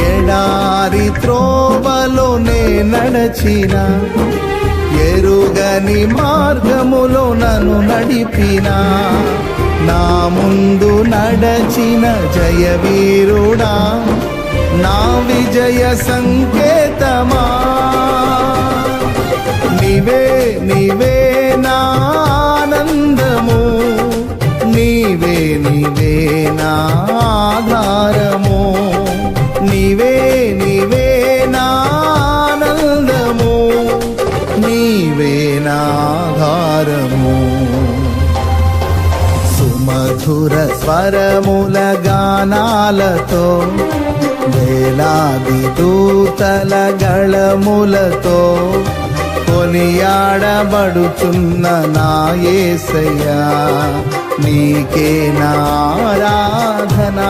ఎడారి త్రోవలోనే నడచిన, ఎరుగని మార్గములో నన్ను నడిపిన, నా ముందు నడచిన జయవీరుడా, నా విజయ సంకేతమా. నీవే నీవే నా ఆనందము, నీవే నీవే నా ఆధారము, నీవే నీవే నా ఆనందము, నీవే నా ఆధారము. సుమధుర స్వరముల గానాలతో, వేలాది దూతల గళములతో కొనియాడబడుచున్న నా యేసయ్యా, నీకే నా ఆరాధన.